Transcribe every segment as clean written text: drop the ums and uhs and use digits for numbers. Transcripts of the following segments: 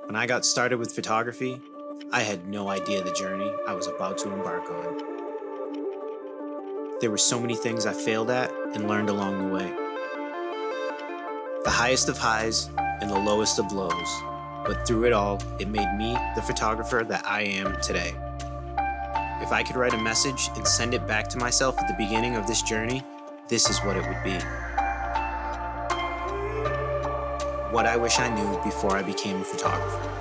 When I got started with photography, I had no idea the journey I was about to embark on. There were so many things I failed at and learned along the way. The highest of highs and the lowest of lows, but through it all, it made me the photographer that I am today. If I could write a message and send it back to myself at the beginning of this journey, this is what it would be. What I wish I knew before I became a photographer.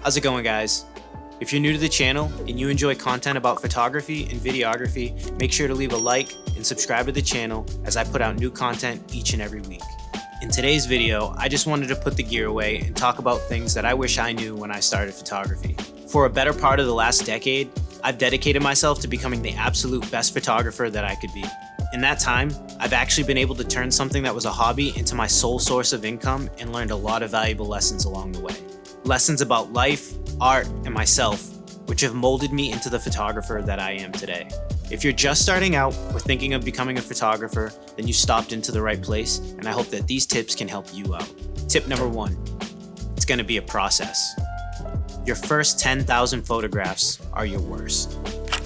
How's it going, guys? If you're new to the channel and you enjoy content about photography and videography, make sure to leave a like and subscribe to the channel as I put out new content each and every week. In today's video, I just wanted to put the gear away and talk about things that I wish I knew when I started photography. For a better part of the last decade, I've dedicated myself to becoming the absolute best photographer that I could be. In that time, I've actually been able to turn something that was a hobby into my sole source of income and learned a lot of valuable lessons along the way. Lessons about life, art, and myself, which have molded me into the photographer that I am today. If you're just starting out or thinking of becoming a photographer, then you stopped into the right place, and I hope that these tips can help you out. Tip number 1, it's gonna be a process. Your first 10,000 photographs are your worst.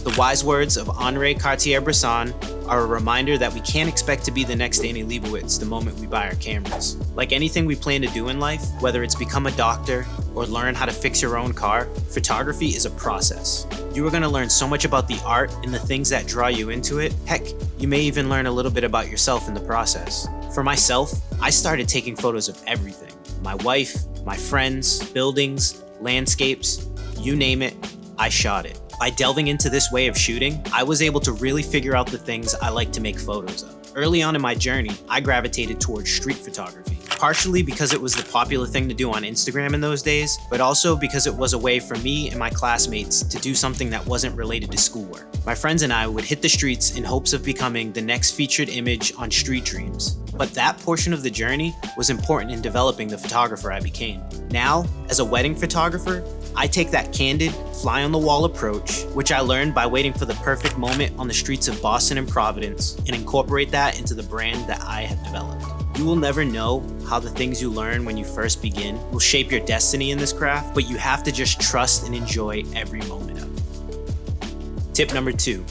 The wise words of Henri Cartier-Bresson are a reminder that we can't expect to be the next Annie Leibovitz the moment we buy our cameras. Like anything we plan to do in life, whether it's become a doctor or learn how to fix your own car, photography is a process. You are going to learn so much about the art and the things that draw you into it. Heck, you may even learn a little bit about yourself in the process. For myself, I started taking photos of everything. My wife, my friends, buildings, landscapes, you name it, I shot it. By delving into this way of shooting, I was able to really figure out the things I like to make photos of. Early on in my journey, I gravitated towards street photography, partially because it was the popular thing to do on Instagram in those days, but also because it was a way for me and my classmates to do something that wasn't related to schoolwork. My friends and I would hit the streets in hopes of becoming the next featured image on Street Dreams. But that portion of the journey was important in developing the photographer I became. Now, as a wedding photographer, I take that candid, fly-on-the-wall approach, which I learned by waiting for the perfect moment on the streets of Boston and Providence, and incorporate that into the brand that I have developed. You will never know how the things you learn when you first begin will shape your destiny in this craft, but you have to just trust and enjoy every moment of it. Tip number 2,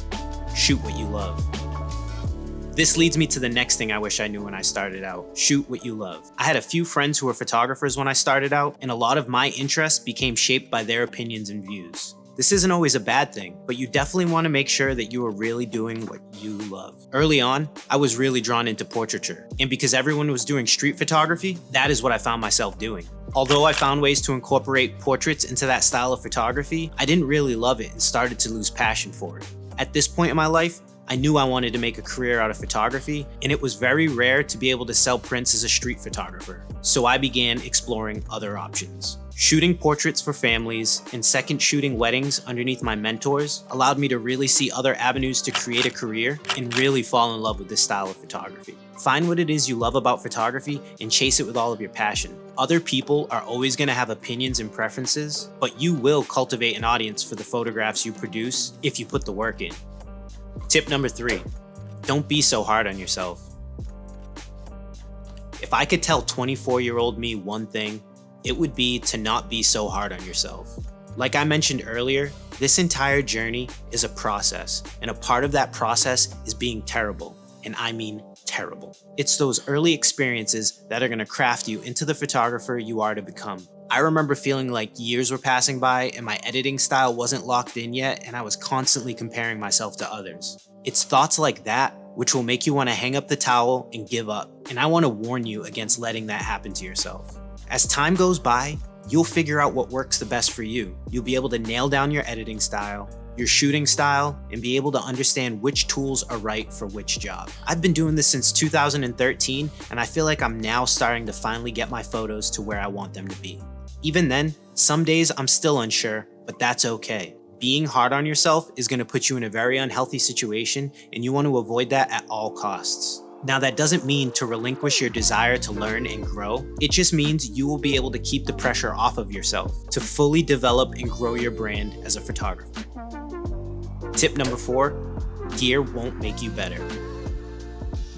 shoot what you love. This leads me to the next thing I wish I knew when I started out. Shoot what you love. I had a few friends who were photographers when I started out, and a lot of my interests became shaped by their opinions and views. This isn't always a bad thing, but you definitely want to make sure that you are really doing what you love. Early on, I was really drawn into portraiture, and because everyone was doing street photography, that is what I found myself doing. Although I found ways to incorporate portraits into that style of photography, I didn't really love it and started to lose passion for it. At this point in my life, I knew I wanted to make a career out of photography, and it was very rare to be able to sell prints as a street photographer. So I began exploring other options. Shooting portraits for families and second shooting weddings underneath my mentors allowed me to really see other avenues to create a career and really fall in love with this style of photography. Find what it is you love about photography and chase it with all of your passion. Other people are always going to have opinions and preferences, but you will cultivate an audience for the photographs you produce if you put the work in. Tip number 3, don't be so hard on yourself. If I could tell 24-year-old me one thing, it would be to not be so hard on yourself. Like I mentioned earlier, this entire journey is a process, and a part of that process is being terrible, and I mean terrible. It's those early experiences that are going to craft you into the photographer you are to become. I remember feeling like years were passing by and my editing style wasn't locked in yet, and I was constantly comparing myself to others. It's thoughts like that which will make you want to hang up the towel and give up, and I want to warn you against letting that happen to yourself. As time goes by, you'll figure out what works the best for you. You'll be able to nail down your editing style, your shooting style, and be able to understand which tools are right for which job. I've been doing this since 2013, and I feel like I'm now starting to finally get my photos to where I want them to be. Even then, some days I'm still unsure, but that's okay. Being hard on yourself is going to put you in a very unhealthy situation, and you want to avoid that at all costs. Now, that doesn't mean to relinquish your desire to learn and grow. It just means you will be able to keep the pressure off of yourself to fully develop and grow your brand as a photographer. Tip number 4, gear won't make you better.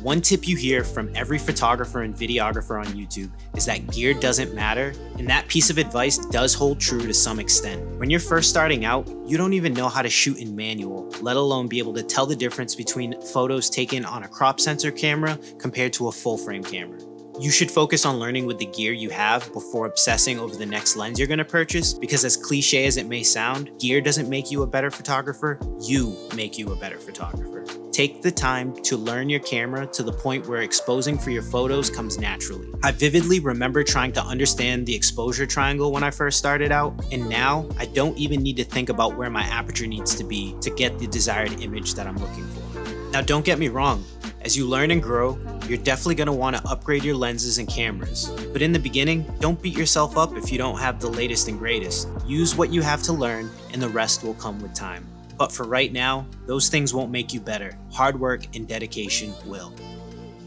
One tip you hear from every photographer and videographer on YouTube is that gear doesn't matter, and that piece of advice does hold true to some extent. When you're first starting out, you don't even know how to shoot in manual, let alone be able to tell the difference between photos taken on a crop sensor camera compared to a full frame camera. You should focus on learning with the gear you have before obsessing over the next lens you're gonna purchase, because as cliche as it may sound, gear doesn't make you a better photographer, you make you a better photographer. Take the time to learn your camera to the point where exposing for your photos comes naturally. I vividly remember trying to understand the exposure triangle when I first started out, and now I don't even need to think about where my aperture needs to be to get the desired image that I'm looking for. Now don't get me wrong, as you learn and grow, you're definitely going to want to upgrade your lenses and cameras. But in the beginning, don't beat yourself up if you don't have the latest and greatest. Use what you have to learn, and the rest will come with time. But for right now, those things won't make you better. Hard work and dedication will.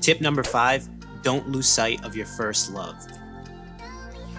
Tip number 5, don't lose sight of your first love.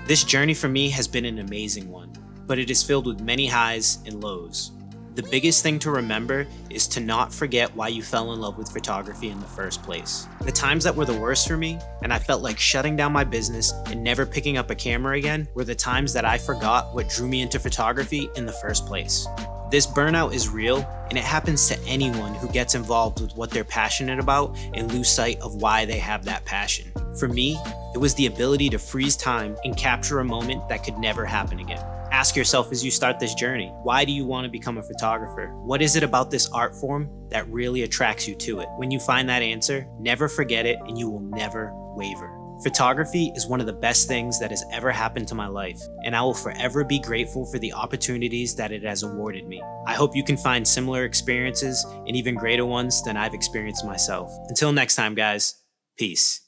This journey for me has been an amazing one, but it is filled with many highs and lows. The biggest thing to remember is to not forget why you fell in love with photography in the first place. The times that were the worst for me, and I felt like shutting down my business and never picking up a camera again, were the times that I forgot what drew me into photography in the first place. This burnout is real, and it happens to anyone who gets involved with what they're passionate about and lose sight of why they have that passion. For me, it was the ability to freeze time and capture a moment that could never happen again. Ask yourself as you start this journey, why do you want to become a photographer? What is it about this art form that really attracts you to it? When you find that answer, never forget it, and you will never waver. Photography is one of the best things that has ever happened to my life, and I will forever be grateful for the opportunities that it has awarded me. I hope you can find similar experiences and even greater ones than I've experienced myself. Until next time, guys, peace.